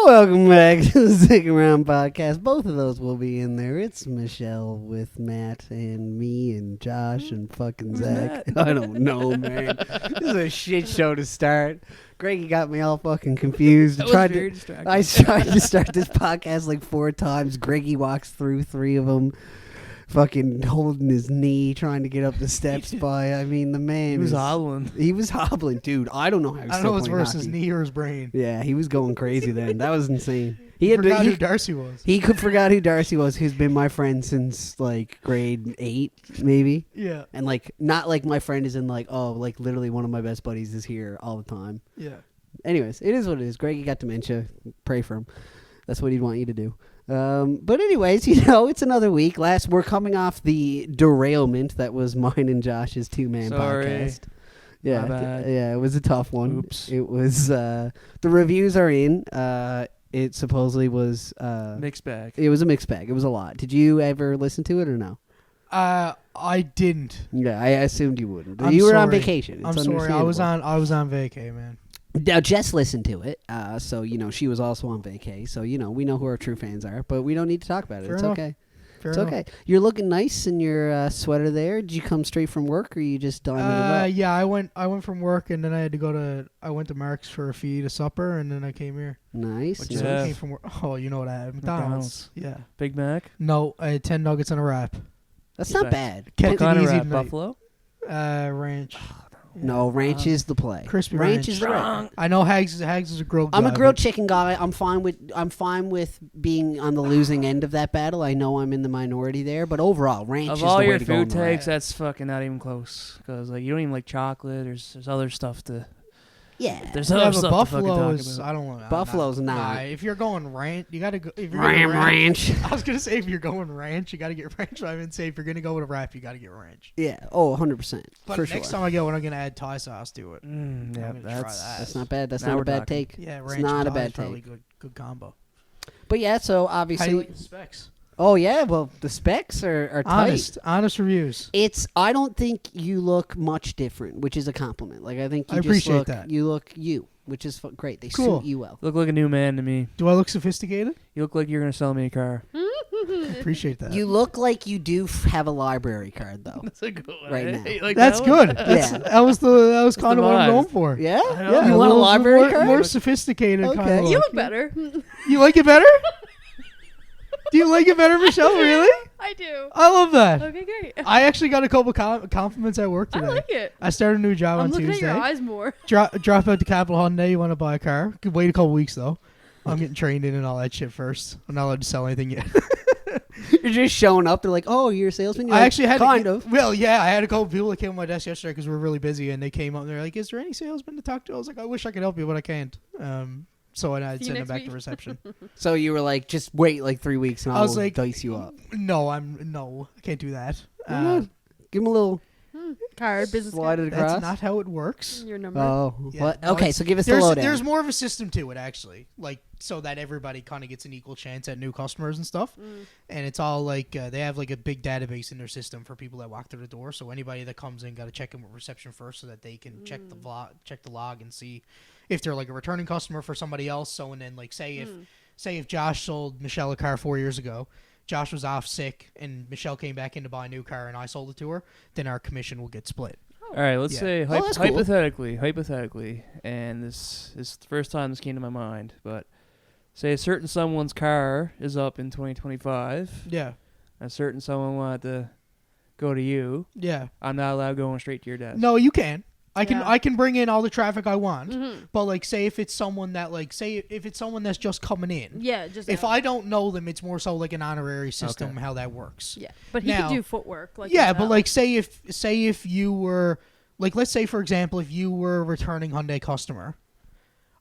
Welcome back to the Stick Around podcast. Both of those will be in there. It's Michelle with Matt and me and Josh and fucking Zach. I don't know, man. This is a shit show to start. Greggy got me all fucking confused. I tried to start this podcast like 4 times. Greggy walks through 3 of them. Fucking holding his knee, trying to get up the steps by. I mean, the man. He was hobbling. He was hobbling, dude. I don't know how. I don't know what's worse, his knee or his brain. Yeah, he was going crazy then. That was insane. He forgot who Darcy was. He forgot who Darcy was, who's been my friend since like grade 8, maybe. Yeah. And like, not like my friend is in like, oh, like literally one of my best buddies is here all the time. Yeah. Anyways, it is what it is. Greggy got dementia. Pray for him. That's what he'd want you to do. But anyways, it's another week. We're coming off the derailment that was mine and Josh's 2-man podcast. Yeah, my bad. Yeah, it was a tough one. Oops. It was. The reviews are in. It supposedly was mixed bag. It was a mixed bag. It was a lot. Did you ever listen to it or no? I didn't. Yeah, I assumed you wouldn't. I'm you were on sorry. vacation. It's I'm sorry. I was on vacay, man. Now, Jess listened to it, so, she was also on vacay, so, we know who our true fans are, but we don't need to talk about it. Fair It's enough. okay. Fair it's enough. okay. You're looking nice in your sweater there. Did you come straight from work, or you just diamond it up? Yeah, I went from work, and then I went to Mark's for a feed, a supper, and then I came here. Nice. What'd nice. you So I have? came from work. Oh, you know what I had? McDonald's. Yeah. Big Mac? No, I had 10 nuggets and a wrap. That's not bad. Kept What kind it of easy wrap? tonight. Buffalo? Ranch. No, ranch is the play. Crispy ranch ranch. is the right. I know Hags is a grilled guy. I'm a grilled but chicken guy. I'm fine with being on the losing end of that battle. I know I'm in the minority there, but overall, ranch Of is all the way your to go. food tags, that's fucking not even close. Because you don't even like chocolate. There's other stuff to... Yeah. There's Yeah, other but stuff Buffalo to fucking is. talk I about. don't know. Buffalo's not. Nah, if you're going ranch, you gotta go. If you're Ram going ranch. I was gonna say if you're going ranch, you gotta get ranch. I would say if you're gonna go with a wrap, you gotta get ranch. Yeah. Oh, 100%. But for next sure. time I go, I'm gonna add Thai sauce to it. Yeah, I'm gonna try that's... that. That's not bad. That's Now not a we're bad talking. take. Yeah, It's ranch not and a Thai bad is probably take. good combo. But yeah, so How do you obviously. like the specs? Oh yeah, well the specs are tight. Honest reviews. I don't think you look much different, which is a compliment. Like I think you I just appreciate look, that. You look you, which is great. They Cool. suit you well. Look like a new man to me. Do I look sophisticated? You look like you're going to sell me a car. I appreciate that. You look like you do have a library card though. That's a good one. Right eh? now. You like That's that one? good. Yeah. That was kind of what I'm vibe. going for. Yeah, I know. yeah. You a want a little library more, card? More sophisticated Okay. kind of. You look. look better. You like it better? Do you like it better, Michelle? Really? I do. I love that. Okay, great. I actually got a couple compliments at work I today. like it. I started a new job I'm on looking Tuesday. at your eyes more. Drop out to Capital Hyundai. You want to buy a car? Could wait a couple weeks though. I'm getting trained in and all that shit first. I'm not allowed to sell anything yet. You're just showing up. They're like, "Oh, you're a salesman." You're I like, actually had kind of. Well, yeah, I had a couple people that came on my desk yesterday because we were really busy, and they came up and they're like, "Is there any salesman to talk to?" I was like, "I wish I could help you, but I can't." So I See you sent them next back week. to reception. So you were like, "Just wait like 3 weeks, and I I'll was like, dice you up." No, I can't do that. Why not? Give him a little Card, business slide card. it across. That's not how it works. Your number. Oh, Yeah, what? no, Okay, it's- so give us the There's lowdown. more of a system to it actually, like so that everybody kind of gets an equal chance at new customers and stuff. And it's all like they have like a big database in their system for people that walk through the door. So anybody that comes in got to check in with reception first so that they can check the log and see if they're like a returning customer for somebody else. So and then like say if Josh sold Michelle a car 4 years ago. Josh was off sick, and Michelle came back in to buy a new car, and I sold it to her. Then our commission will get split. All right, let's Yeah. say that's cool. hypothetically, and this is the first time this came to my mind, but say a certain someone's car is up in 2025, Yeah, a certain someone wanted to go to you. yeah. I'm not allowed going straight to your desk. No, you can. I Yeah. can bring in all the traffic I want. Mhm. But like, say if it's someone that if it's someone that's just coming in. Yeah, just If I don't know them, it's more so like an honorary system Okay. how that works. Yeah, but he Now- could do footwork. Like Yeah, himself. but like say if you were like let's say for example if you were a returning Hyundai customer,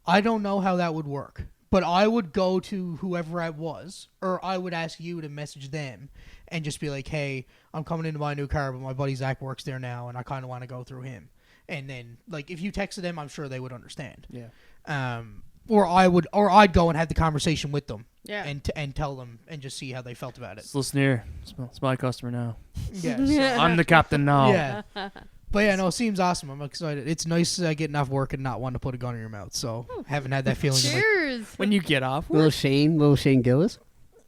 I don't know how that would work. But I would go to whoever I was, or I would ask you to message them and just be like, hey, I'm coming in to buy a new car, but my buddy Zach works there now, and I kind of want to go through him. And then, like, if you texted them, I'm sure they would understand. Yeah. Or I'd go and have the conversation with them. Yeah. And tell them and just see how they felt about it. Let's listen here. It's my customer now. Yeah. Yeah. I'm the captain now. Yeah. But yeah, no, it seems awesome. I'm excited. It's nice getting off work and not wanting to put a gun in your mouth. So haven't had that feeling. In like, Cheers. When you get off work. Little Shane Gillis.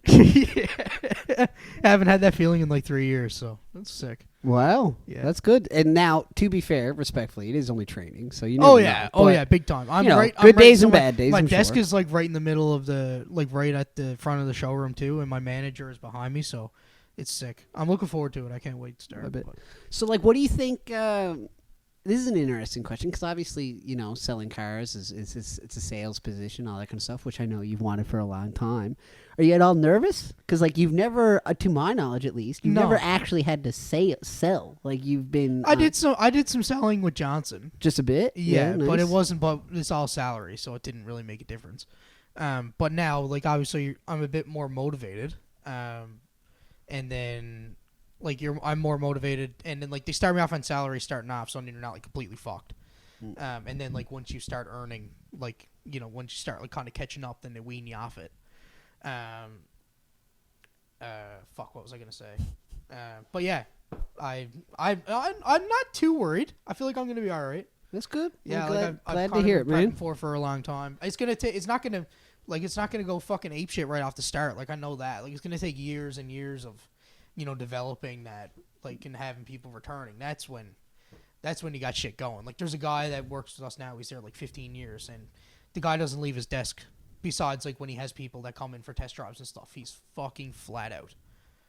yeah. Haven't had that feeling in like 3 years. So that's sick. Wow, Yeah. that's good. And now, to be fair, respectfully, it is only training, so you. Oh never yeah, know. oh But, yeah, big time. I'm you know, right. I'm good right, days so and my- bad days, My I'm desk sure. is like right in the middle of the right at the front of the showroom too, and my manager is behind me, so it's sick. I'm looking forward to it. I can't wait to start. I bet. but- So, like, what do you think? This is an interesting question because obviously, you know, selling cars is it's a sales position, all that kind of stuff, which I know you've wanted for a long time. Are you at all nervous? Because like you've never, to my knowledge at least, you've No. never actually had to sell. Like you've been. I did some selling with Johnson. just a bit. Yeah, but it nice. wasn't. But it's all salary, so it didn't really make a difference. But now, like obviously, I'm a bit more motivated. And then, like I'm more motivated, and then like they start me off on salary starting off, so you're not like completely fucked. And then like once you start earning, like you know, once you start like kind of catching up, then they wean you off it. Fuck, what was I gonna say? But yeah, I'm not too worried. I feel like I'm gonna be all right. That's good. Yeah, I'm like glad, I've glad to kind hear of it, been man. prepping for a long time. It's not gonna go fucking ape shit right off the start. Like I know that. Like it's gonna take years and years of, you know, developing that, like, and having people returning. That's when you got shit going. Like there's a guy that works with us now. He's there like 15 years, and the guy doesn't leave his desk. Besides, like when he has people that come in for test drives and stuff, he's fucking flat out.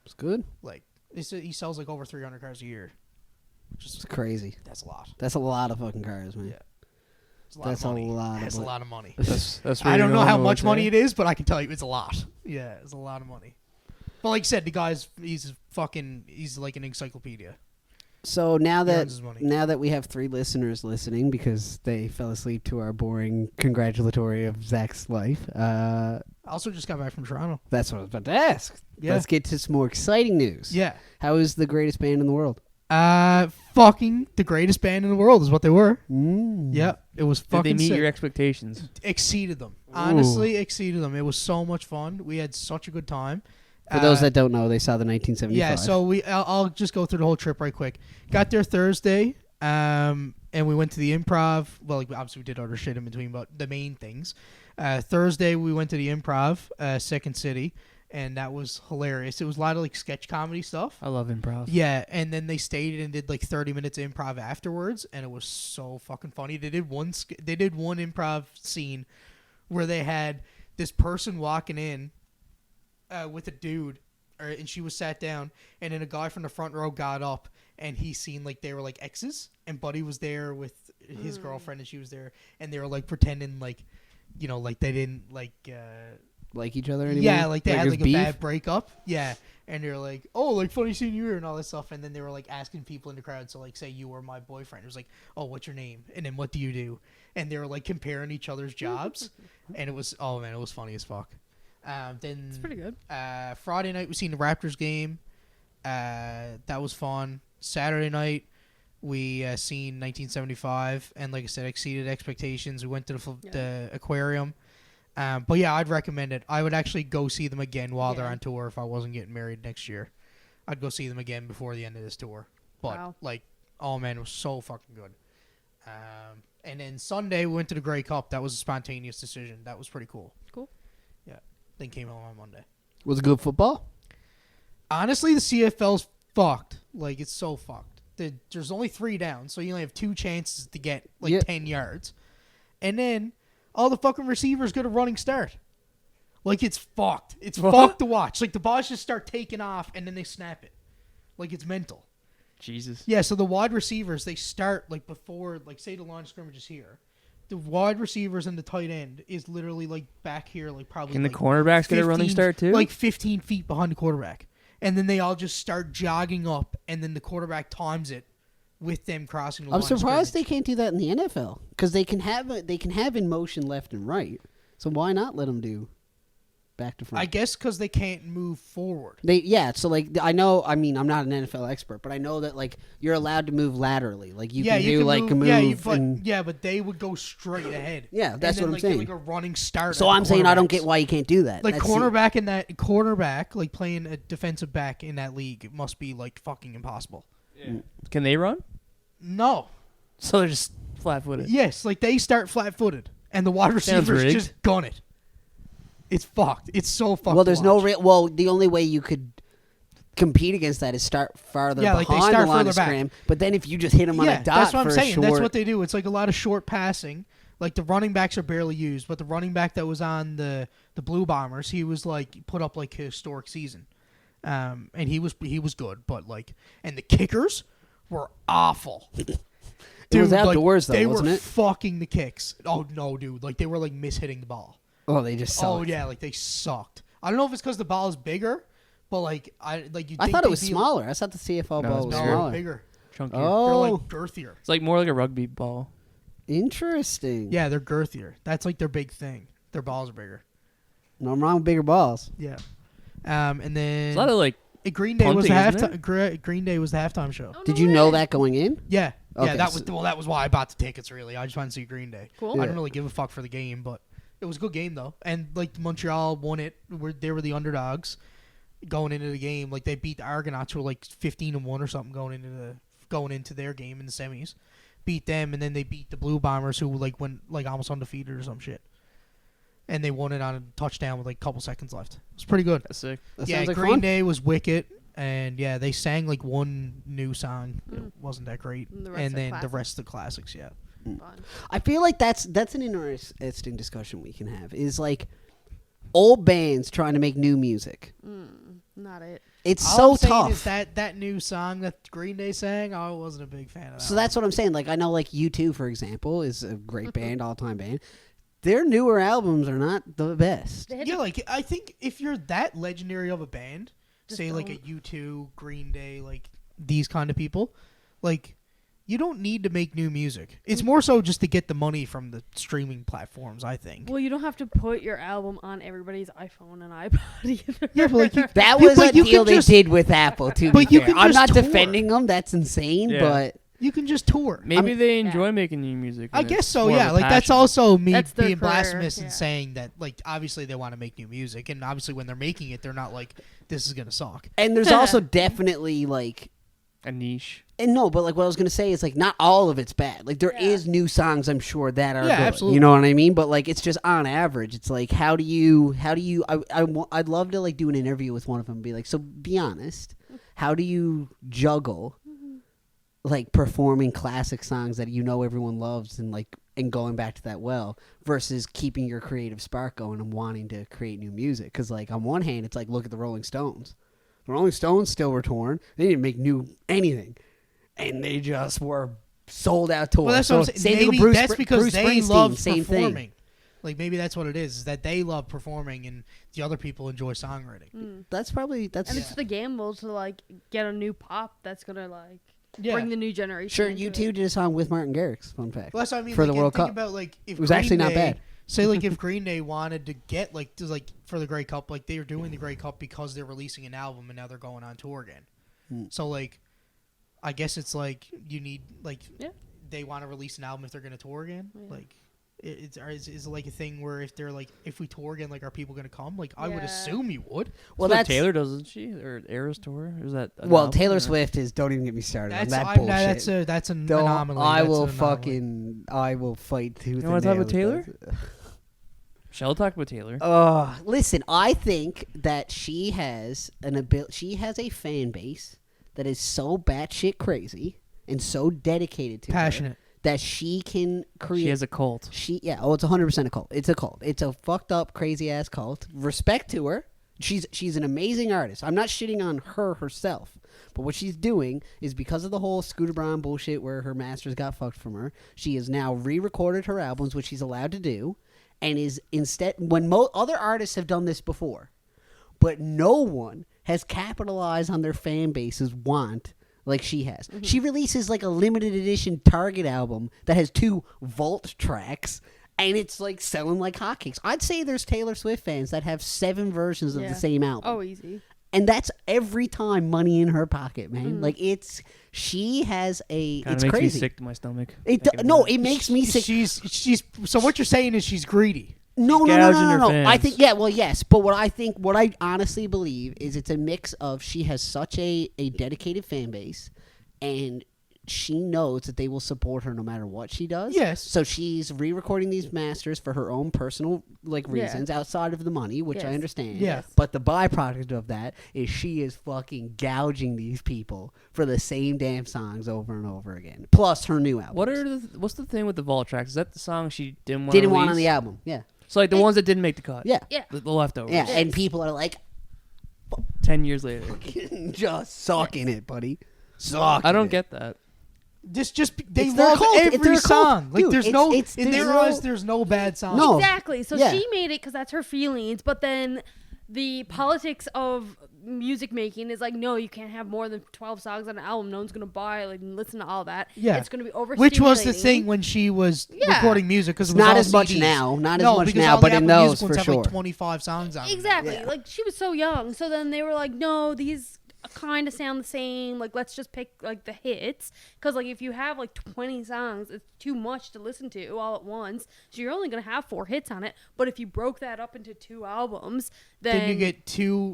It's good. Like he sells like over 300 cars a year. It's crazy. That's a lot. That's a lot of fucking cars, man. Yeah. It's a lot That's of money. a lot. That's of a lot of money. That's where I you're don't know going how with much it, money eh? it is, but I can tell you it's a lot. Yeah, it's a lot of money. But like I said, the guy's he's like an encyclopedia. So now He that earns his money. we have 3 listeners listening because they fell asleep to our boring congratulatory of Zach's life, I also just got back from Toronto. that's what I was about to ask. Yeah. Let's get to some more exciting news. Yeah. How is the greatest band in the world? Fucking the greatest band in the world is what they were. Yeah, it was Did fucking they meet sick. your expectations? Exceeded them. Honestly, exceeded them. It was so much fun. We had such a good time. For those that don't know, they saw the 1975. Yeah, so I'll just go through the whole trip right quick. Got there Thursday, and we went to the Improv. Well, like, obviously we did other shit in between, but the main things. Thursday we went to the Improv, Second City, and that was hilarious. It was a lot of like sketch comedy stuff. I love improv. Yeah, and then they stayed and did like 30 minutes of improv afterwards, and it was so fucking funny. They did one improv scene where they had this person walking in with a dude, and she was sat down, and then a guy from the front row got up, and he seen like they were like exes, and Buddy was there with his girlfriend, and she was there, and they were like pretending like, you know, like they didn't like like each other anymore? yeah, like they had there's like a beef? bad breakup. Yeah. And they're like, oh, like funny seeing you here and all this stuff. And then they were like asking people in the crowd. So like, say you were my boyfriend. It was like, oh, what's your name? And then what do you do? And they were like comparing each other's jobs. And it was, oh man, it was funny as fuck. Then It's pretty good. Friday night we seen the Raptors game. That was fun. Saturday night we seen 1975, and like I said, exceeded expectations. We went to the aquarium. But yeah, I'd recommend it. I would actually go see them again while they're Yeah. on tour if I wasn't getting married next year. I'd go see them again before the end of this tour. But Wow. like, oh man, it was so fucking good. And then Sunday we went to the Grey Cup. That was a spontaneous decision. That was pretty cool. Cool. Yeah. Then came home on Monday. Was it good football? Honestly, the CFL's fucked. Like, it's so fucked. There's only 3 down, so you only have 2 chances to get, like, Yeah. 10 yards. And then all the fucking receivers get a running start. Like, it's fucked. It's fucked to watch. Like, the balls just start taking off, and then they snap it. Like, it's mental. Jesus. Yeah, so the wide receivers, they start, like, before, like, say the line of scrimmage is here. The wide receivers and the tight end is literally, like, back here, like, probably, Can the like, cornerbacks get a running 15 start too? Like 15 feet behind the quarterback. And then they all just start jogging up, and then the quarterback times it with them crossing the line I'm of surprised they scrimmage. can't do that in the NFL because they can have in motion left and right. So why not let them do back to front? I guess because they can't move forward. So like I know, I mean, I'm not an NFL expert, but I know that like you're allowed to move laterally. Like you can do like a move. But they would go straight ahead. Yeah, that's and then, what I'm like, saying. Like a running start. So at I'm saying I don't get cornerbacks. why you can't do that. Like That's cornerback, like playing a defensive back in that league, it must be like fucking impossible. Can they run? No. So they're just flat-footed. Yes, like they start flat-footed, and the wide Sounds receivers rigged. just gun it. It's fucked. It's so fucked. Well, to there's no watch. real. Well, the only way you could compete against that is start farther Yeah, like they behind start the line further of back. scrim. But then if you just hit them on Yeah, a dot that's what for I'm a saying. short, That's what they do. It's like a lot of short passing. Like the running backs are barely used, but the running back that was on the Blue Bombers, he was like put up like a historic season, and he was good. But like, and the kickers were awful. It was like, outdoors, though, they wasn't were it? fucking the kicks. Oh no, dude! Like they were like mishitting the ball. oh, they just sucked. Oh yeah, like they sucked. I don't know if it's because the ball is bigger, but like you. I thought it was smaller. I thought the CFL No, ball it's was No, smaller. bigger. Chunkier. They're Oh, like girthier. It's like more like a rugby ball. interesting. Yeah, they're girthier. That's like their big thing. Their balls are bigger. No, I'm wrong with bigger balls. Yeah. And It's then a lot of like Green Day was the punting, isn't halftime. Green Day was the halftime show. Oh, Did no you know way. that going in? Yeah. Okay, Yeah, that so- was why I bought the tickets. Really, I just wanted to see Green Day. Cool. I Yeah. didn't really give a fuck for the game, but it was a good game though. And like Montreal won it. They were the underdogs going into the game. Like they beat the Argonauts, who were like 15-1 or something going into their game in the semis. Beat them, and then they beat the Blue Bombers, who like went like almost undefeated or some shit. And they won it on a touchdown with like a couple seconds left. It was pretty good. that's sick. That Yeah, sounds like Green fun. Day was wicked, and yeah, they sang like one new song. It Mm. wasn't that great, And the rest and are then the classics. rest of the classics. Yeah, Fun. I feel like that's an interesting discussion we can have. Is like old bands trying to make new music. Not it. It's All so I'm saying tough. Is that new song that Green Day sang? I wasn't a big fan of that. So that's what I'm saying. Like I know, like U2, for example, is a great band, all-time band. Their newer albums are not the best. They had Yeah, to- like I think if you're that legendary of a band, Just say like a don't. U2, Green Day, like these kind of people, like you don't need to make new music. It's more so just to get the money from the streaming platforms, I think. well, you don't have to put your album on everybody's iPhone and iPod either. Yeah, but like you, That you- was but a you deal can they just- did with Apple, too. But you can I'm just not tour. defending them. That's insane, Yeah. but You can just tour. Maybe they Yeah. enjoy making new music. I and guess it's so, more of yeah. a Like that's passion. also me That's their being career, blasphemous yeah. and saying that, like, obviously they want to make new music, and obviously when they're making it, they're not like, this is gonna suck. and there's also definitely like. a niche. And no, but like what I was gonna say is like not all of it's bad. Like there Yeah. is new songs I'm sure that are Yeah, good. absolutely. You know what I mean? But like it's just on average. It's like how do you I'd love to like do an interview with one of them and be like, so be honest, how do you juggle like performing classic songs that you know everyone loves and like and going back to that well versus keeping your creative spark going and wanting to create new music? Because like on one hand, it's like look at the Rolling Stones. The Rolling Stones still were touring. They didn't make new anything, and they just were sold out tours. Well, that's what I'm saying. Same thing with Maybe Bruce, that's because Bruce they Springsteen, love same performing. thing. Like maybe that's what it is that they love performing, and the other people enjoy songwriting. That's probably And it's the gamble to like get a new pop that's gonna like bring the new generation. sure. into You it. two did a song with Martin Garrix. Fun fact. Well, that's what I mean. For like, the and World think Cup. about like if It was Green actually not Day- bad. Say like if Green Day wanted to get like for the Grey Cup, like they were doing the Grey Cup because they're releasing an album and now they're going on tour again. Hmm. So like, I guess it's like you need like Yeah. they want to release an album if they're going to tour again. Yeah. Like, is it like a thing where if they're like if we tour again, like are people going to come? Like I would Yeah. assume you would. Well, That's that's Taylor, doesn't she? Or Eras tour? Or is that? an well. album, Taylor or- Swift is. Don't even get me started on That's that I'm, bullshit. that's an Don't- anomaly. I That's will an anomaly. fucking. I will fight tooth. You wanna and talk nail about Taylor? with that. Shall we talk about Taylor? Listen, I think that she has an ability. She has a fan base that is so batshit crazy and so dedicated to her Passionate. that she can create. She has a cult. It's 100% a cult. It's a cult. It's a fucked up, crazy ass cult. Respect to her. She's an amazing artist. I'm not shitting on her herself, but what she's doing is because of the whole Scooter Braun bullshit where her masters got fucked from her. She has now re-recorded her albums, which she's allowed to do, and is instead when other artists have done this before, but no one has capitalized on their fan base's want like she has. She releases like a limited edition Target album that has 2 vault tracks, and it's like selling like hotcakes. I'd say there's Taylor Swift fans that have 7 versions of Yeah. the same album. Oh, easy. And that's every time money in her pocket, man. Like she has a Kind it's of makes crazy. me sick to my stomach. It thinking no, about it makes me sick. She's so what you're saying is she's greedy. No, gouging her I fans. think yes, but what I honestly believe is it's a mix of she has such a dedicated fan base, and she knows that they will support her no matter what she does. Yes. So she's re-recording these masters for her own personal reasons outside of the money, which I Yes. understand. Yeah. But the byproduct of that is she is fucking gouging these people for the same damn songs over and over again. Plus her new album. What's the thing with the vault tracks? Is that the song she didn't want? Didn't want on the album. Yeah. So like the ones that didn't make the cut. Yeah. Yeah. The leftovers. Yeah. Yes. And people are like, 10 years later. just sucking it, buddy. Sucking I don't it. get that. They It's their love cult. It's every their cult. song. Like Dude, there's it's- no it's- in there's their no- eyes. There's no bad song. No. Exactly. So Yeah. she made it because that's her feelings, but then the politics of music making is like, no, you can't have more than 12 songs on an album. No one's gonna buy and listen to all that. Yeah. It's gonna be overstimulating. Which was the thing when she was Yeah. recording music because It's not as much now. Not as much because now, all but the in Apple those Music ones for have sure. like 25 songs on them. Exactly. Yeah. Like she was so young. So then they were like, no, these kind of sound the same. Like let's just pick like the hits because like if you have like 20 songs, it's too much to listen to all at once. So you're only gonna have 4 hits on it. But if you broke that up into 2 albums, Then you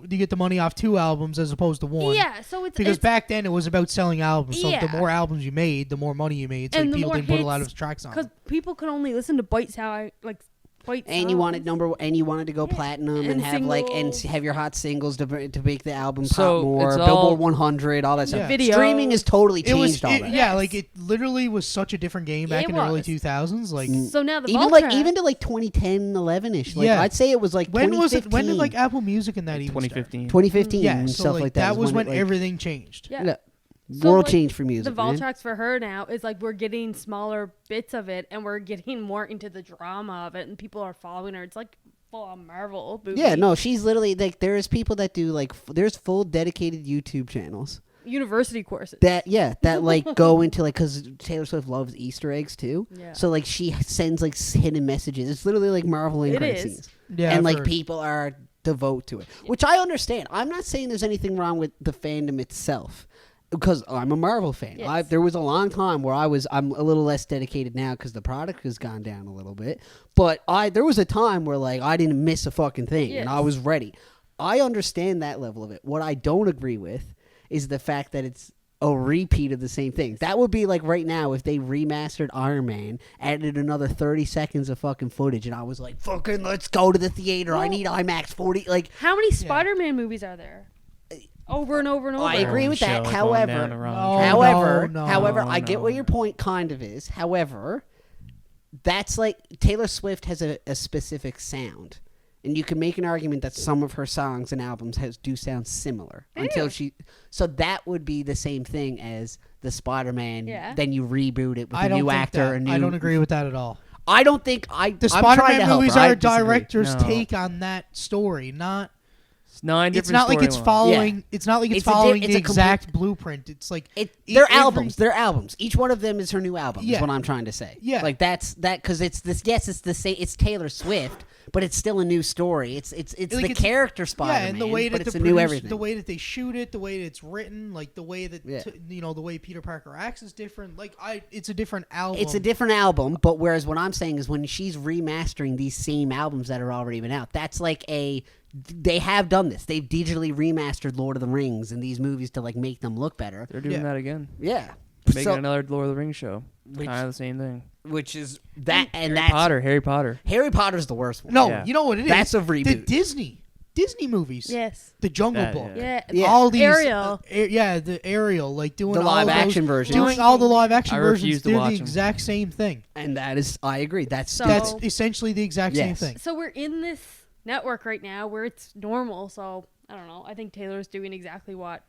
get the money off 2 albums as opposed to 1. yeah. So it's Because it's, back then it was about selling albums. So Yeah. the more albums you made, the more money you made. So And the people more didn't put a lot hits, of tracks on. because people could only listen to bite sound like bite And you wanted songs. you wanted to go platinum and, And have singles. have your hot singles to make the album So pop more. it's Billboard all- 100, all that stuff. Yeah. Video. Streaming has totally It was changed all that. yeah, Yes. like it literally was such a different game back It in the early was. 2000s. Like So now the Even vault like track- even to like 2010, 11ish. Like Yeah. I'd say it was like when was it? 2015. When did like Apple Music and that even start? 2015. 2015 Yeah, and so stuff like that. that is was when it, like, everything changed. yeah. yeah, So, world like, changed for music. The vault man. tracks for her now is like we're getting smaller bits of it and we're getting more into the drama of it and people are following her. It's like full on Marvel movie. Yeah, no, she's literally like there's people that do like there's full dedicated YouTube channels University courses. that like go into like because Taylor Swift loves Easter eggs too. Yeah. So like she sends like hidden messages. It's literally like Marvel and It credit is. scenes. Yeah, and I've like heard. people are devote to it, which I understand. I'm not saying there's anything wrong with the fandom itself. Because I'm a Marvel fan. Yes. There was a long time where I'm a little less dedicated now because the product has gone down a little bit. But there was a time where like I didn't miss a fucking thing and I Yes. was ready. I understand that level of it. What I don't agree with is the fact that it's a repeat of the same thing. That would be like right now if they remastered Iron Man, added another 30 seconds of fucking footage, and I was like, fucking let's go to the theater. I Well- need IMAX 40. Like, How many Spider-Man movies are there? Over and over and over. I agree with that. Michelle going However, down the wrong No, track. However, no, I get what your point kind of is. However, that's like Taylor Swift has a specific sound. And you can make an argument that some of her songs and albums do sound similar until she. So that would be the same thing as the Spider-Man. Yeah. Then you reboot it with I a don't new think actor. that. A new, I don't agree with that at all. I don't think The I'm trying to Spider-Man help movies her. I are a disagree. director's No. take on that story, not. It's 9 different It's not like it's storylines. following. Yeah. It's not like it's It's a di- following it's the a complete- exact blueprint. It's like They're every- albums. They're albums. Each one of them is her new album. Is Yeah. what I'm trying to say. Yeah. like that's because it's this. Yes, it's the same. It's Taylor Swift, but it's still a new story. It's Like, the it's- character Spider-Man. Yeah, and the way but that it's the a new everything. the way that they shoot it, the way that it's written, like the way that Yeah. the way Peter Parker acts is different. Like it's a different album. It's a different album, but whereas what I'm saying is when she's remastering these same albums that are already been out, that's like they have done this. They've digitally remastered Lord of the Rings and these movies to like make them look better. They're doing Yeah. that again. Yeah, Making So- another Lord of the Rings show. Which- Kind of the same thing. which is that and Harry that's Potter. Harry Potter. Harry Potter's the worst one. No, Yeah. you know what it is? That's a The reboot. Disney movies. Yes. The Jungle That, Book. yeah. Yeah. Yeah. All these Ariel. the Ariel, like doing The all live those- action versions. doing all the live action I versions. refuse to They're watch the 'em. exact same thing. And that is, I agree. That's So- That's essentially the exact same Yes. thing. So we're in this network right now where it's normal. So I don't know. I think Taylor's doing exactly what.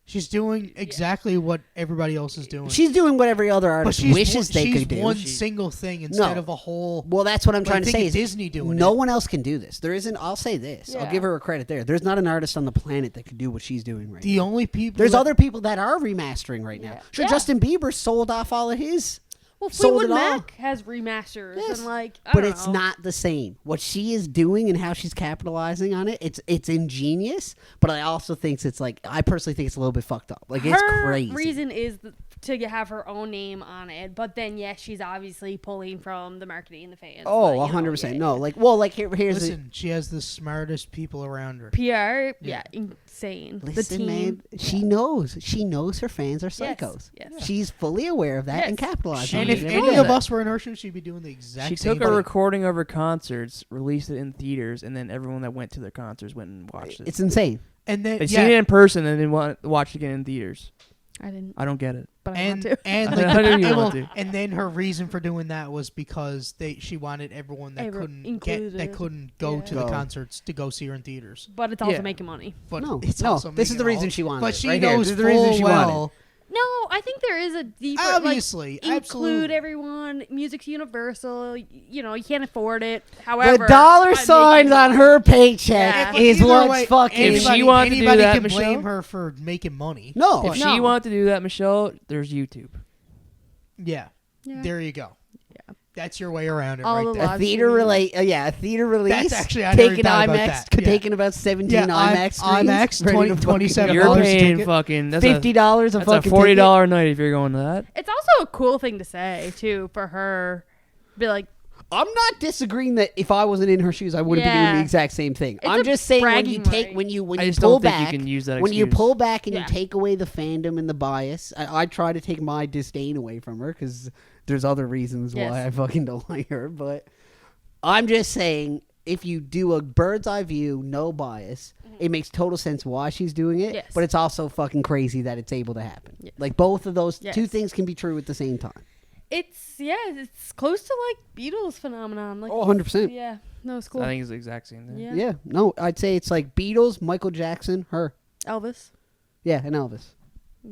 She's doing exactly what everybody else is doing. she's doing what every other but artist she's wishes they she's could do. one single thing instead No. of a whole. Well, that's what I'm But trying to think say. of Is Disney doing no it. one else can do this. There isn't. I'll say this. I'll Yeah. give her a credit there. There's not an artist on the planet that could do what she's doing right The now. only people. There's that- other people that are remastering right now. Yeah. Sure, Yeah. Justin Bieber sold off all of his, Well, Sold Fleetwood it all. Mac has remasters Yes. and like. I but don't it's know. not the same. What she is doing and how she's capitalizing on it, it's ingenious. But I also think it's like I personally think it's a little bit fucked up. Like it's Her crazy. reason is to have her own name on it. But then, yes, she's obviously pulling from the marketing and the fans. Oh, but, you know, 100%. yeah, No, like, well, like, here's Listen, she has the smartest people around her. PR, Yeah. insane. the... The Listen, team. man, she knows. She knows her fans are psychos. Yes. She's fully aware of that and Yes. capitalizing And on if it. any of us were in her shoes, she'd be doing the exact She same took a thing. recording of her concerts, released it in theaters, and then everyone that went to their concerts went and watched it. It's insane. And then, They seen it in person and then watched it again in theaters. I didn't, I don't get it. but I want and to. and I like, know you and, want well, to. and then her reason for doing that was because she wanted everyone that Included. couldn't go to Yeah. the Go. concerts to go see her in theaters. But it's also Yeah. making money. But No, it's no, also this is making the it reason all- she wanted But it, she right here. knows This is the reason full she wanted it. well. No, I think there is a deeper, Obviously, like, include absolutely. everyone. Music's universal. You know, you can't afford it. However, The dollar I'm signs making on money. her paycheck Yeah. But is either what's way, fucking... If she anybody, wanted to do anybody that, can Michelle? blame her for making money. No. If But- she No. wanted to do that, Michelle, there's YouTube. Yeah. Yeah. There you go. Yeah. That's your way around it All right the there. live A theater streaming. a theater release. actually- I never taking thought about IMAX, that. Yeah. taking about 17 IMAX screens. IMAX, ready to 20 fucking 27 go. You're $7 paying ticket. fucking that's $50 a That's a fucking $40 a night if you're going to that. It's also a cool thing to say too for her. Be like, ticket. I'm not disagreeing that if I wasn't in her shoes, I wouldn't be doing Yeah. the exact same thing. It's I'm a just saying when you bragging take right. when you I just pull don't think back, you can use that when you excuse. pull back and Yeah. you take away the fandom and the bias. I try to take my disdain away from her because there's other reasons Yes. why I fucking don't like her. But I'm just saying, if you do a bird's eye view, no bias, it makes total sense why she's doing it. Yes. But it's also fucking crazy that it's able to happen. Yes. Like both of those Yes. two things can be true at the same time. it's close to like Beatles phenomenon. Like, Oh, 100%. yeah, no, it's cool. I think it's the exact same thing. Yeah. Yeah, no, I'd say it's like Beatles, Michael Jackson, her. Elvis, Yeah, and Elvis.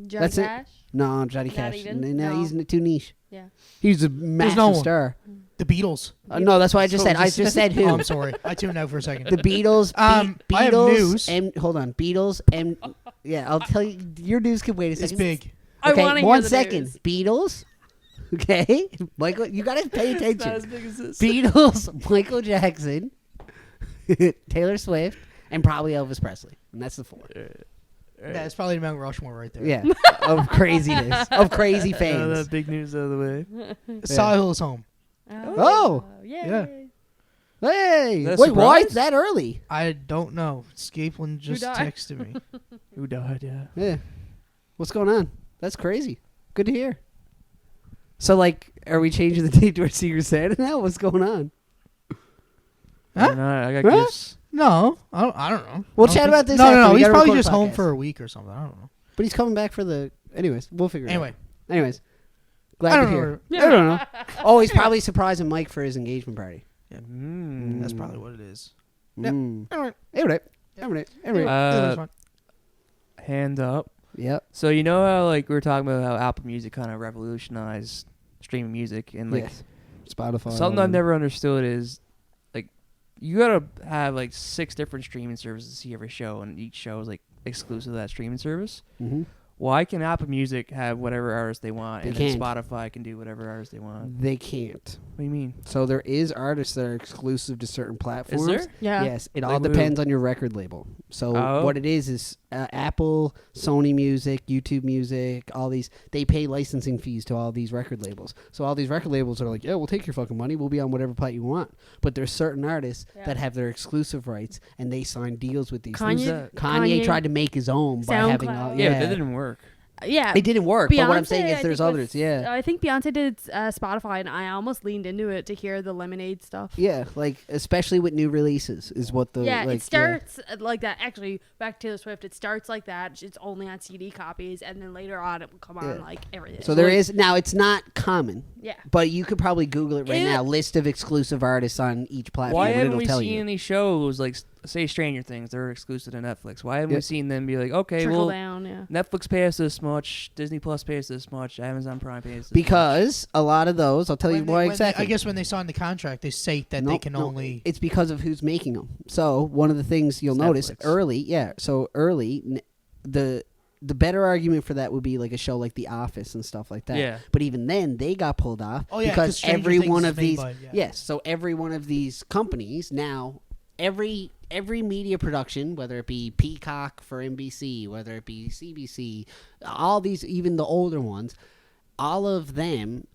Johnny That's it. Cash. No, Johnny Not Cash. even? No, No. he's too niche. Yeah. He's a massive no one. star. The Beatles. No, that's what I just So said. I just said who. Oh, I'm sorry. I tuned out for a second. The Beatles. I have Beatles. news. And hold on, Beatles. And yeah, I'll tell you. Your news can wait a It's second. big. I Okay, want to hear one the second. news. Beatles. Okay, Michael, you gotta pay attention. as big as this. Beatles, Michael Jackson, Taylor Swift, and probably Elvis Presley. And that's the four. That's probably the Mount Rushmore right there. Yeah, of craziness, of crazy That fans. big news out of the way. Sahil's home. Oh. Yeah. Hey, That's wait, why surprise? is that early? I don't know. Scapeland just died? texted me. Who died? Yeah. Yeah, what's going on? That's crazy. Good to hear. So, like, are we changing the date to our Secret Santa now? What's going on? I don't know. I got Huh? gifts. No, I don't know. We'll I don't chat think- about this No, after. no, We he's gotta probably record just a home podcast. for a week or something. I don't know. But he's coming back for the. Anyways, we'll figure it Anyway, out. Anyways, I glad to don't hear. know. I don't know. Oh, he's probably surprising Mike for his engagement party. Mm. That's probably what it is. Yep. Mm. All right. Anyway, anyway. That's fine. Hand up. Yep. So you know how like we were talking about how Apple Music kind of revolutionized streaming music and like Yes. Spotify. something I've never understood is like you gotta have like 6 different streaming services to see every show, and each show is like exclusive to that streaming service. Mm-hmm. Why can Apple Music have whatever artist they want, They and then can't. Spotify can do whatever artist they want? They can't. What do you mean? So there is artists that are exclusive to certain platforms. Is there? Yeah. Yes, it Like all who? depends on your record label. So Oh. what it is Apple, Sony Music, YouTube Music, all these, they pay licensing fees to all these record labels. So all these record labels are like, yeah, we'll take your fucking money. We'll be on whatever plat you want. But there's certain artists Yeah. that have their exclusive rights, and they sign deals with these Kanye- things. that? Kanye tried to make his own by having all, SoundCloud. Yeah, yeah. but that didn't work. Yeah. It didn't work, but what I'm Beyonce, saying I is there's think, others, was- yeah. I think Beyonce did Spotify, and I almost leaned into it to hear the Lemonade stuff. Yeah, like especially with new releases is what the Yeah, like, it starts like that. Actually, back to Taylor Swift, it starts like that. It's only on CD copies, and then later on it will come on Yeah. like everything. So there is now. It's not common, Yeah. but you could probably Google it right It- now. List of exclusive artists on each platform. Why and haven't it'll we tell seen you. any shows like say Stranger Things? They're exclusive to Netflix. Why haven't Yeah. we seen them be like, okay, Trickle well, down, yeah. Netflix pays us this much, Disney Plus pays this much, Amazon Prime pays this much. Because a lot of those, I'll tell you why exactly. I guess when they signed the contract, they say that they Nope, can no, only. It's because of who's making them. So one of the things you'll It's notice Netflix. early, yeah. So early, the better argument for that would be like a show like The Office and stuff like that. Yeah. But even then, they got pulled off Oh, yeah, because Stranger every Things one is of made these, by- yeah. yes. So every one of these companies now, every media production, whether it be Peacock for NBC, whether it be CBC, all these, even the older ones, all of them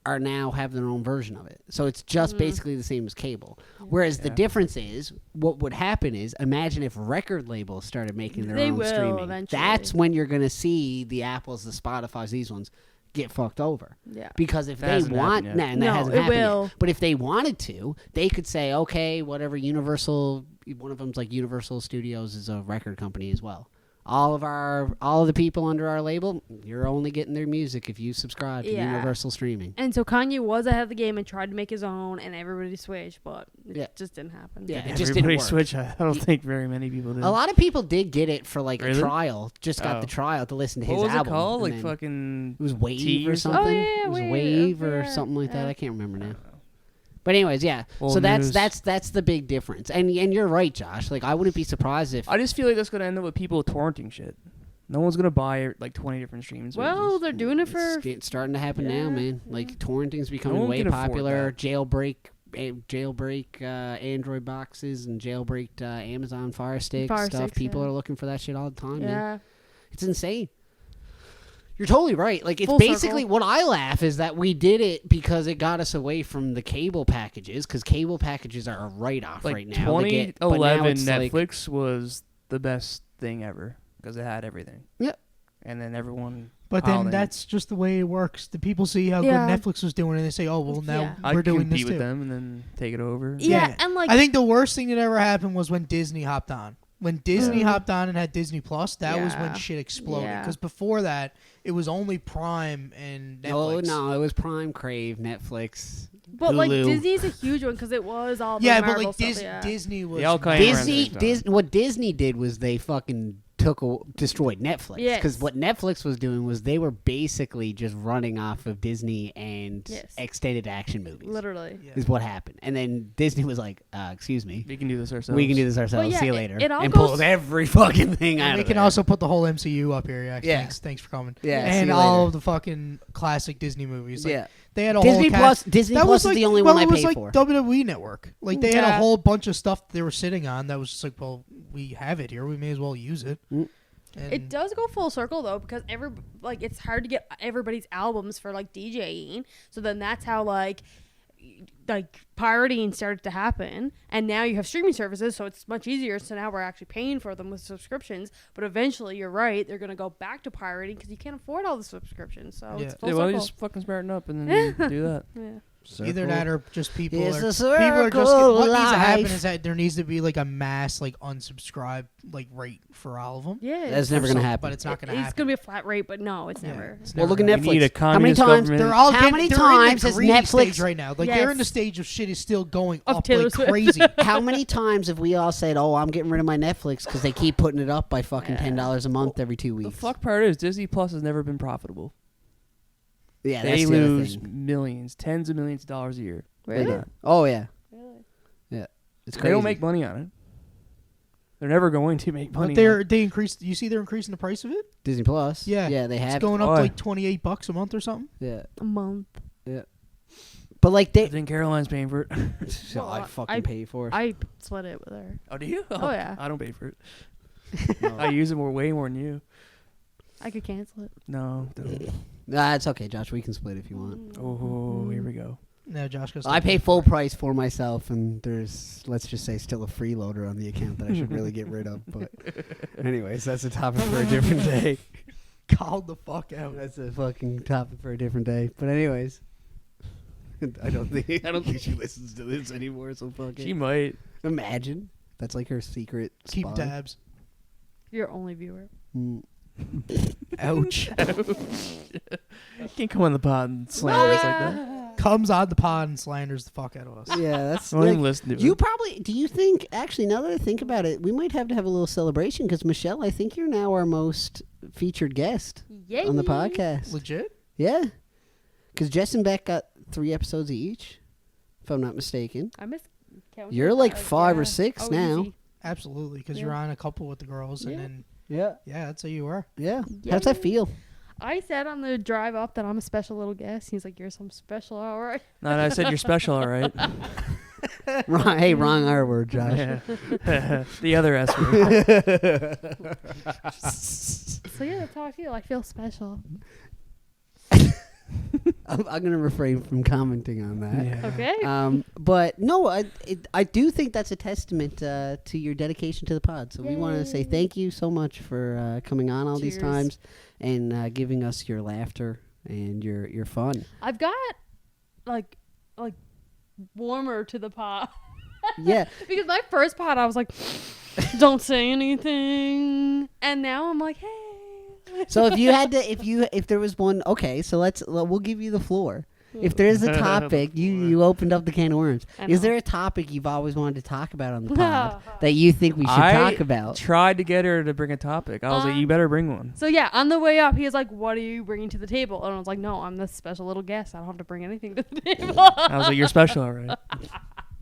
are now have their own version of it. So it's just basically the same as cable. Whereas the difference is, what would happen is, imagine if record labels started making their They own will streaming. eventually. That's when you're going to see the Apples, the Spotifys, these ones get fucked over. Yeah. Because if That they hasn't want, happened yet. and that No, hasn't it happened will. yet. But if they wanted to, they could say, okay, whatever, Universal, one of them's like Universal Studios is a record company as well. All of the people under our label, you're only getting their music if you subscribe to Yeah. Universal Streaming. And so Kanye was ahead of the game and tried to make his own, and everybody switched, but it Yeah. just didn't happen. Yeah, it Everybody just didn't work. switch. I don't think very many people did. A lot of people did get it for like Really? a trial. Just got Oh. the trial to listen to What his was album. it called? and Like then fucking. it was Wave Tea or or something. something? Oh, yeah, it was Wave. Wave or Yeah, something like that. yeah. I can't remember I now. don't know. But anyways, yeah. Old So that's news. the big difference. And you're right, Josh. Like I wouldn't be surprised if I just feel like that's gonna end up with people torrenting shit. No one's gonna buy like 20 different streams. Well, they're doing it for. it's starting to happen now, Yeah, man. Like torrenting's becoming one way can afford popular. that. Jailbreak Android boxes and jailbreak Amazon Fire Stick Fire stuff. Sticks, People yeah. are looking for that shit all the time, man. Yeah. It's insane. You're totally right. Like it's Full basically circle. what I laugh is that we did it because it got us away from the cable packages, because cable packages are a write-off like right now. to get- but now 2011 it's like- Netflix was the best thing ever because it had everything. Yep. And then everyone. But piled then in. that's just the way it works. The people see how Yeah. good Netflix was doing, and they say, "Oh, well, now Yeah. I'd we're doing compete this with too." them and then take it over. Yeah, and like I think the worst thing that ever happened was when Disney hopped on. When Disney hopped on and had Disney Plus, that was when Yeah. shit exploded. Yeah. Because before that, it was only Prime and Oh Netflix. no, it was Prime, Crave, Netflix. but like Hulu. Disney's a huge one because it was all the Yeah, but Marvel like stuff, yeah. Disney was They all kinda around the Disney, same time. what Disney did was they fucking destroyed Netflix. Yes. Because what Netflix was doing was they were basically just running off of Disney and Yes. extended action movies. Literally. Yeah. Is what happened. And then Disney was like, excuse me. We can do this ourselves. We can do this ourselves. yeah, See you it- later. it all and goes- pulled every fucking thing out And we of can there. also put the whole MCU up here. Actually. Yeah. Thanks for coming. Yeah, see and you all later. of the fucking classic Disney movies. Like, Yeah. they had a Disney whole Plus. cast. Disney That Plus was is the like- only well, one I it was pay like for. WWE Network. Like they had a Yeah. whole bunch of stuff they were sitting on that was just like, well, we have it here. We may as well use it. Mm. And It does go full circle though because it's hard to get everybody's albums for like DJing. So then that's how like pirating started to happen, and now you have streaming services, so it's much easier. So now we're actually paying for them with subscriptions. But eventually, you're right, they're gonna go back to pirating because you can't afford all the subscriptions. So Yeah. it's full Yeah, well, circle. just fucking smarten up and then do that. Yeah. Either that or just people It's are a just circle what needs to happen life. is that there needs to be like a mass like unsubscribe like rate for all of them. Yeah, That's never gonna happen. But it's not gonna It's happen. gonna be a flat rate, but no, it's Yeah, never. it's Well, never look at gonna We need a Netflix. How many communist times? government. They're all How getting, many they're times in has the greedy Netflix- stage right now? Like they're in the Yes. stage of shit is still going Of up Taylor like Swift. crazy. How many times have we all said, "Oh, I'm getting rid of my Netflix" because they keep putting it up by fucking Yeah. $10 a month every 2 The weeks? fuck part is Disney Plus has never been profitable. Yeah, They that's the other lose thing. millions, tens of millions of dollars a year. Really? Like that. Oh yeah, Really? it's They crazy. don't make money on it. They're never going to make money. But they increased. You see, they're increasing the price of it. Disney Plus. Yeah. yeah, they It's have. going up Why? to like $28 a month or something. Yeah, A month. but like I they, think Caroline's paying for it. so I Well, fucking I- pay for it. I split it with her. Oh, do you? Oh, yeah. I don't pay for it. No. I use it way more than you. I could cancel it. No. Don't. Nah, it's okay, Josh. We can split if you want. Oh, here we go. No, Josh goes. I pay full price for myself, and there's, let's just say, still a freeloader on the account that I should really get rid of. But, anyways, that's a topic for a different day. Called the fuck out. That's a fucking topic for a different day. But anyways, I don't think she listens to this anymore. So fuck She it. might. Imagine that's like her secret. Keep spy. tabs. Your only viewer. Mm. Ouch. Can't come on the pod and slander us like that. Comes on the pod and slanders the fuck out of us. Yeah, that's. Don't even like, listen to you it. probably do. You think actually? Now that I think about it, we might have to have a little celebration because Michelle, I think you're now our most featured guest Yay! on the podcast. Legit. Yeah, because Jess and Beck got 3 episodes each, if I'm not mistaken. I miss. counting You're that, like 5 or yeah. 6 Oh, now. easy. Absolutely, because Yeah. you're on a couple with the girls, and Yeah. then Yeah, yeah, that's how you are. yeah. How's that feel? I said on the drive up that I'm a special little guest. He's like, "You're some special, all right." No, I said you're special, all right. Wrong, hey, wrong R word, Josh. Yeah. The other S word. So yeah, that's how I feel. I feel special. I'm going to refrain from commenting on that. Yeah. Okay. But no, I do think that's a testament to your dedication to the pod. So we want to say Yay. thank you so much for coming on all these Cheers. times and giving us your laughter and your fun. I've got like warmer to the pot. Yeah. Because my first pot, I was like, don't say anything. And now I'm like, hey. So if you had to, if there was one, okay, so we'll give you the floor. If there is a topic, you opened up the can of worms. I Is know. there a topic you've always wanted to talk about on the pod that you think we should I talk about? tried to get her to bring a topic. I was like, you better bring one. So yeah, on the way up, he was like, what are you bringing to the table? And I was like, no, I'm the special little guest. I don't have to bring anything to the table. I was like, you're special, all right.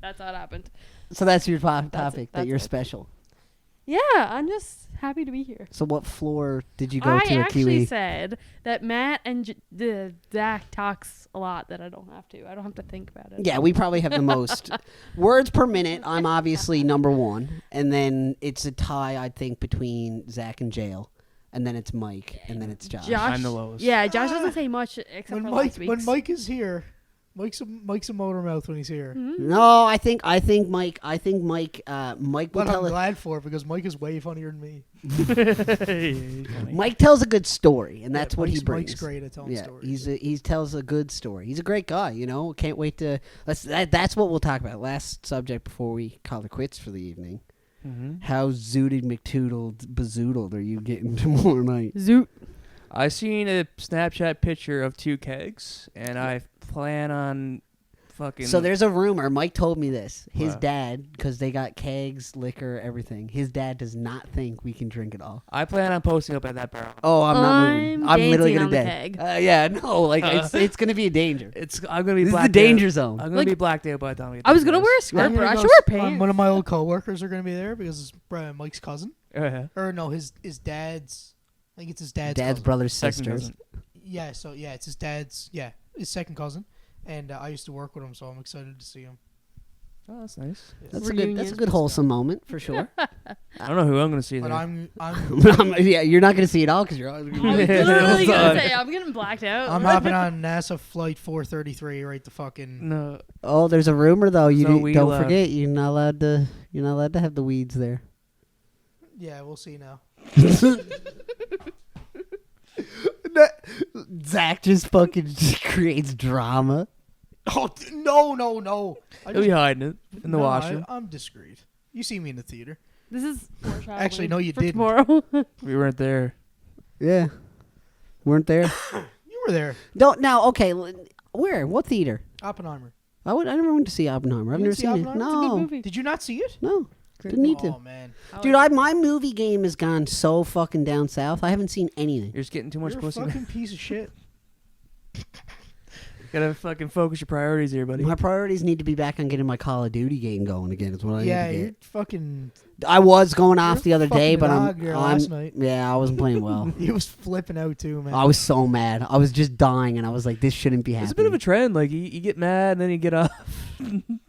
That's how it happened. So that's your topic, That's that it. you're special. Yeah, I'm just happy to be here. So what floor did you go I to at actually Kiwi? said that Matt and Zach talks a lot that I don't have to. I don't have to think about it. Yeah, we probably have the most words per minute. I'm obviously number one, and then it's a tie, I think, between Zach and Jail, and then it's Mike, and then it's Josh. Josh, I'm the lowest. Yeah, Josh doesn't say much except When for Mike last week's. when Mike is here, Mike's a motor mouth when he's here. Mm-hmm. No, I think Mike Mike will But tell I'm us. glad for it because Mike is way funnier than me. Mike tells a good story, and that's Yeah, what he Mike's- brings. Mike's great at telling Yeah, stories. he tells a good story. He's a great guy, you know. Can't wait to. That's what we'll talk about. Last subject before we call it quits for the evening. Mm-hmm. How zooted McToodled bazoodled are you getting tomorrow night? Zoot. I seen a Snapchat picture of 2 kegs, and I plan on fucking. So there's a rumor. Mike told me this. His What? dad, because they got kegs, liquor, everything. His dad does not think we can drink it all. I plan on posting up at that barrel. Oh, I'm not moving. I'm literally dancing gonna on the dead. keg. Yeah, no, like it's gonna be a danger. I'm gonna be This is the blacked danger out. zone. I'm gonna Like, be blacked out by the time we get I was to gonna this. wear a I'm skirt, but gonna I go should wear pants. one of my old coworkers are going to be there because it's Mike's cousin. Yeah. Or no, his dad's. I think it's his dad's. Dad's cousin. brother's Second sisters. cousin. Yeah, so yeah, it's his dad's. Yeah, his second cousin, and I used to work with him, so I'm excited to see him. Oh, that's nice. That's a Reunion. good wholesome moment for sure. I don't know who I'm gonna see But there. I'm Yeah, you're not gonna see it all because you're. I was literally gonna say I'm getting blacked out. I'm hopping on NASA flight 433 right to fucking. No. Oh, there's a rumor though. You No weed don't allowed. forget you're not allowed to. You're not allowed to have the weeds there. Yeah, we'll see now. Zach just fucking creates drama. Oh no! He'll be hiding it in the washroom. I'm discreet. You see me in the theater. This is foreshadowing Actually, no, you for didn't. tomorrow. We weren't there. Yeah, weren't there. You were there, Don't now. Okay, where? What theater? Oppenheimer. I never went to see Oppenheimer. I've You never didn't see seen it. Oppenheimer? It's a good No, movie. Did you not see it? no, didn't need Oh to. man, Dude, my movie game has gone so fucking down south. I haven't seen anything. You're just getting too much you're a pussy. fucking piece of shit. Gotta fucking focus your priorities here, buddy. My priorities need to be back on getting my Call of Duty game going again. Is what I Yeah, need to you're get. fucking. I was going off You're the other day, fucking but dog there last night. yeah, I wasn't playing well. He was flipping out too, man. I was so mad. I was just dying, and I was like, "This shouldn't be happening." It's a bit of a trend. Like you get mad and then you get off.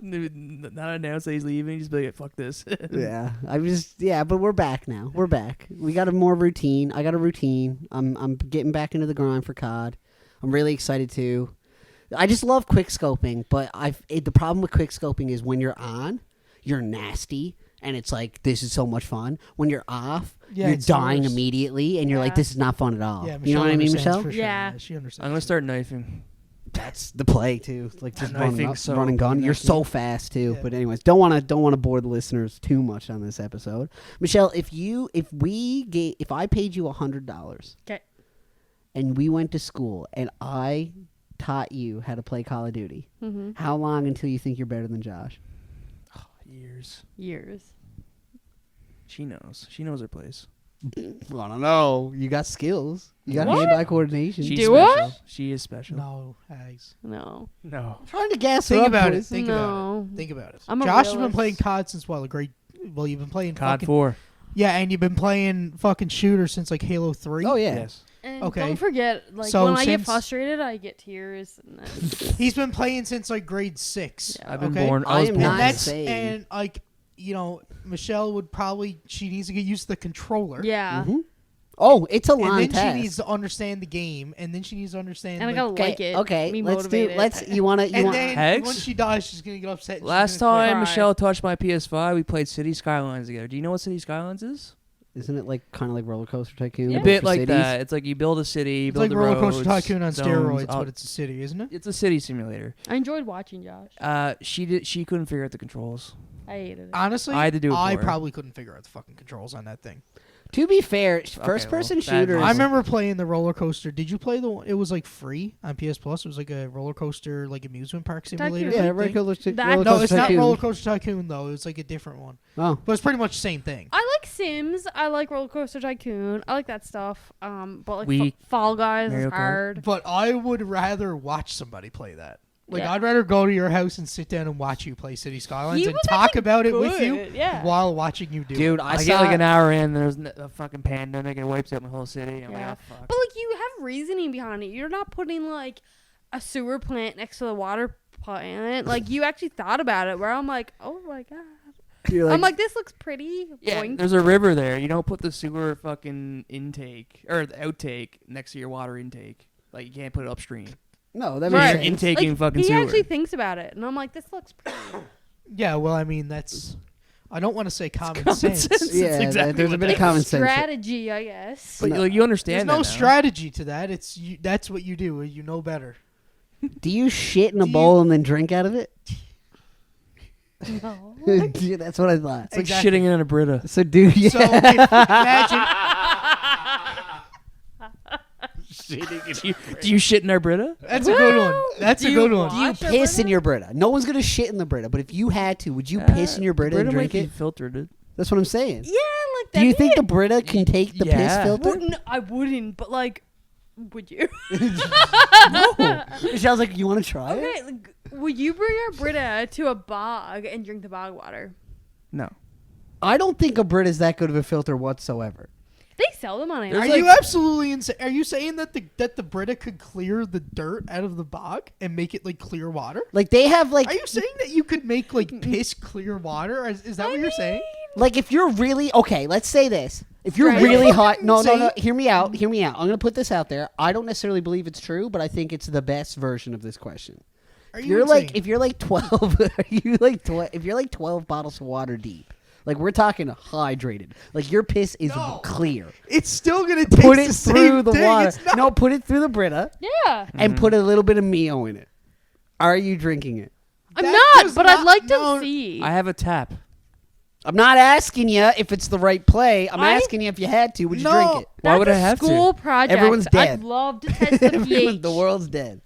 Not announce that he's leaving. Just be like, fuck this. But we're back now. We're back. We got a more routine. I got a routine. I'm getting back into the grind for COD. I'm really excited too. I just love quick scoping, but the problem with quick scoping is when you're on, you're nasty, and it's like this is so much fun. When you're off, Yeah, you're it's the dying worst. immediately, and you're like, Yeah. this is not fun at all. Yeah, you know what I mean, understands Michelle? for sure. Yeah. She understands. I'm gonna start knifing. That's the play too. Like just I think run so. and gun. You're Next so week. fast too. Yeah. But anyways, don't want to bore the listeners too much on this episode. Michelle, if I paid you $100, 'Kay. and we went to school and I taught you how to play Call of Duty, Mm-hmm. how long until you think you're better than Josh? Years. Years. She knows. She knows her place. Well, I don't know. You got skills. You got What? hand-eye coordination. She's Do special. what? She is special. No, Hags. No. No. I'm trying to gas her Think up, about boys. it. Think about No. it. Think about it. I'm a Josh has been realist. playing COD since you've been playing COD fucking 4. Yeah, and you've been playing fucking shooter since like Halo 3. Oh yeah. Yes. And Okay. don't forget, like So when I get since- frustrated, I get tears. And then, He's been playing since like grade 6. Yeah. I've been Okay? born. I I was am born. not And that's saying- and like Michelle would probably she needs to get used to the controller. yeah. Mhm. Oh, it's a long and then test. she needs to understand the game, and then she needs to understand. And I like, gotta like it. Okay, be let's motivated. you want to, and then Hex? once she dies, she's gonna get upset. and she's Last gonna quit. time Cry. Michelle touched my PS5, we played City Skylines together. Do you know what City Skylines is? Isn't it like kind of like Roller Coaster Tycoon? Yeah. A but bit for like cities? that. It's like you build a city, you It's build like the Roller roads, Coaster Tycoon on zones, steroids, all- but it's a city, isn't it? It's a city simulator. I enjoyed watching Josh. She couldn't figure out the controls. I hated it. Honestly, I had to do it I for her. probably couldn't figure out the fucking controls on that thing. To be fair, well, first-person that- shooters. I remember playing the roller coaster. Did you play the one? It was like free on PS Plus. It was like a roller coaster, like amusement park simulator. Tycoon. Yeah, type thing. Roller That- No, it's not Tycoon. Roller Coaster Tycoon though. It was like a different one, Oh, but it's pretty much the same thing. I like Sims. I like Roller Coaster Tycoon. I like that stuff. But like We- Fall Guys Mario is Kart. hard. But I would rather watch somebody play that. Like Yeah. I'd rather go to your house and sit down and watch you play City Skylines He and was talk actually about it with you good, yeah. while watching you do. dude, it. I I saw get like an hour in, there's a fucking pandemic, and it wipes out my whole city. I'm Yeah. like, oh, fuck. But like you have reasoning behind it. You're not putting like a sewer plant next to the water plant. Like you actually thought about it. Where I'm like, oh my god. You're I'm like, this looks pretty. Yeah, Boink. there's a river there. You don't put the sewer fucking intake or the outtake next to your water intake. Like you can't put it upstream. no, that Right. makes You're sense. intaking Like, fucking he sewer. actually thinks about it, and I'm like, this looks pretty. Yeah, well, I mean that's. I don't want to say common, common sense. sense. Yeah, exactly there's a what bit of that common It's sense. strategy, I guess. But No. like you understand There's that no now. strategy to that. It's you, that's what you do. You know better. Do you shit in a Do bowl and then drink out of it? No. Dude, that's what I thought. It's like Exactly. shitting in a Brita. So do you? So imagine. Do you shit in our Brita? That's a good one. Well, That's a do good you one. Do you Wash your piss in Brita? your Brita? No one's gonna shit in the Brita, but if you had to, would you piss in your Brita and drink might be it? filtered. That's what I'm saying. Yeah, like Do you think the Brita can take the piss Yeah. filter? Wouldn't, I wouldn't, but like, would you? No. Michelle's like, you want to try it? Okay, like, would you bring your Brita to a bog and drink the bog water? No. I don't think a Brita is that good of a filter whatsoever. They sell them on Are Amazon. There's you like- absolutely insane? Are you saying that the Brita could clear the dirt out of the bog and make it like clear water? Like they have like Are you saying that you could make like piss clear water? Is that what you're saying? Like if you're really okay, let's say this. If you're Right. really hot, no. Say- Hear me out. Hear me out. I'm gonna put this out there. I don't necessarily believe it's true, but I think it's the best version of this question. Are You're insane? like if you're like 12, if you're like 12 bottles of water deep, like we're talking hydrated. Like your piss is No. clear. it's still gonna taste Put it the through same the thing. water. It's not- No, put it through the Brita Yeah. and put a little bit of Mio in it. Are you drinking it? I'm That not, does but I'd not- like to no. see. I have a tap. I'm not asking you if it's the right play. I'm I- asking you if you had to, would you No. drink it? Why That's would a I have to? school project. Everyone's dead. I'd love to test the pH. The world's dead.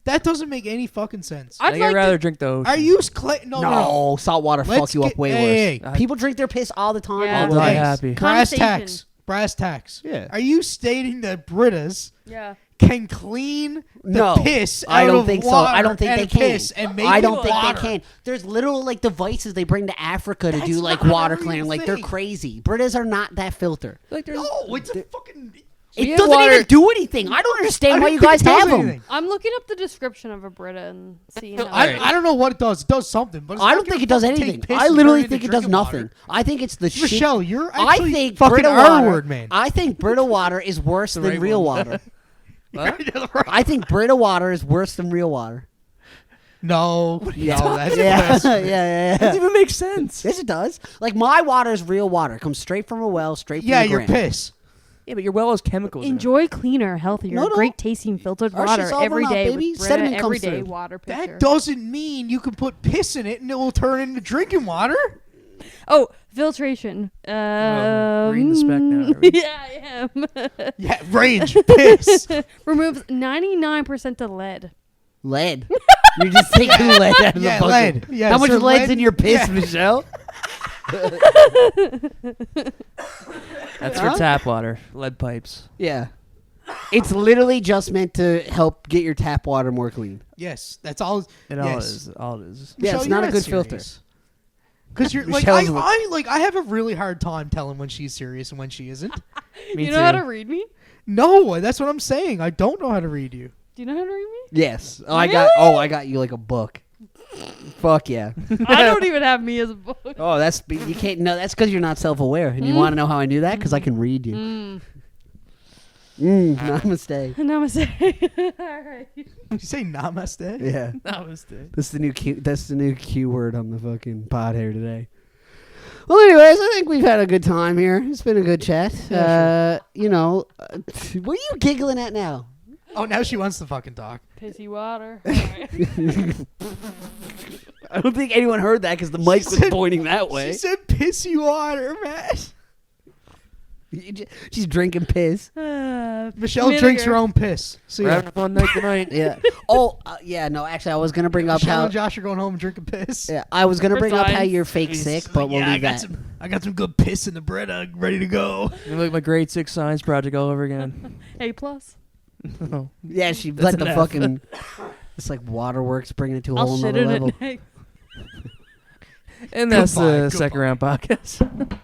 That doesn't make any fucking sense. I'd I'd like rather to, drink the ocean. Are you no? No, salt water Let's fuck you up get- way hey, worse. hey. People drink their piss all the time. Yeah. all the I'll die time. happy. Brass Conversation. tacks. Brass tacks. Yeah. Are you stating that Britas yeah. can clean the No, piss I out don't of think so. water I don't think and they can. piss and make I it don't think water? they can. There's literal like devices they bring to Africa to That's do like not water a real cleaning. Like they're thing. crazy. Britas are not that filter. Like there's No, it's a fucking. It have doesn't water- even do anything. I don't understand I why don't you think guys it does have them. anything. I'm looking up the description of a Brita and seeing how I don't know what it does. It does something, but it's I not don't gonna think it does fucking take anything. piss I and literally turn it think it into does drinking nothing. water. I think it's the shit. Michelle, you're I actually think fucking Brita R water. word, man. I think Brita water is worse than right real one. water. What? I think Brita water is worse than real water. No, that's Yeah, blasphemy. yeah. Doesn't even make sense. Yes, it does. Like my water is real water. Comes straight from a well, straight from Yeah, the your ground. piss. Yeah, but your well has chemicals. in it. Enjoy cleaner, healthier, No, no. great tasting filtered Our water shit's all every run out, day baby. with Brita Sediment comes everyday through. water picture. That doesn't mean you can put piss in it and it will turn into drinking water. Oh, filtration. we're reading the spec now, are we? Yeah, I am. Yeah, range piss. Removes 99% of lead. Lead. You're just taking lead out of Yeah, the bucket. lead. Yeah, How much so lead's lead- in your piss, yeah. Michelle? That's Huh? for tap water, lead pipes. Yeah. It's literally just meant to help get your tap water more clean. Yes, that's all. It all yes. is. All it is. Yeah, it's Michelle, not you're a good filter. Because you're like Michelle's I have a really hard time telling when she's serious and when she isn't. Me you know how too. to read me? No, that's what I'm saying. I don't know how to read you. Do you know how to read me? Yes. Oh, Really? I got you like a book. Fuck yeah. I don't even have me as a book. Oh, you can't. No, that's because you're not self-aware, and you want to know how I knew that? Because I can read you. Namaste. Namaste. All right. Did you say namaste? Yeah. Namaste. That's the new Q word on the fucking pod here today. Well, anyways, I think we've had a good time here. It's been a good chat. You know, what are you giggling at now? Oh, now she wants to fucking talk. Pissy water. All right. I don't think anyone heard that because the mic was pointing that way. She said pissy water, man. She's drinking piss. Michelle drinks her own piss. See We're ya. having a fun night tonight. Yeah. Oh, yeah. No, actually, I was gonna bring up Michelle how. and Josh are going home and drinking piss. Yeah, I was gonna bring up how Besides- you're fake sick, but we'll leave that. I got some good piss in the Brita ready to go. You like my grade 6 science project all over again. A+. No. Yeah, she That's let an the F. fucking. It's like waterworks bringing it to a I'll whole shit nother in level. it. And that's Goodbye, the second round podcast.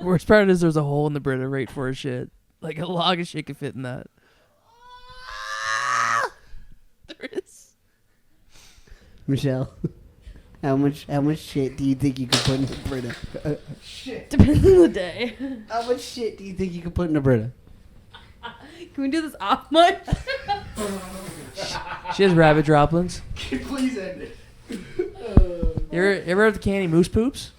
Worst part is there's a hole in the Brita right for a shit. Like a log of shit could fit in that. There is. Michelle, how much shit do you think you could put in the Brita? Depends on the day. How much shit do you think you could put in the Brita? Can we do this off mic? She has rabbit droplings. Please end it. You ever have the candy moose poops?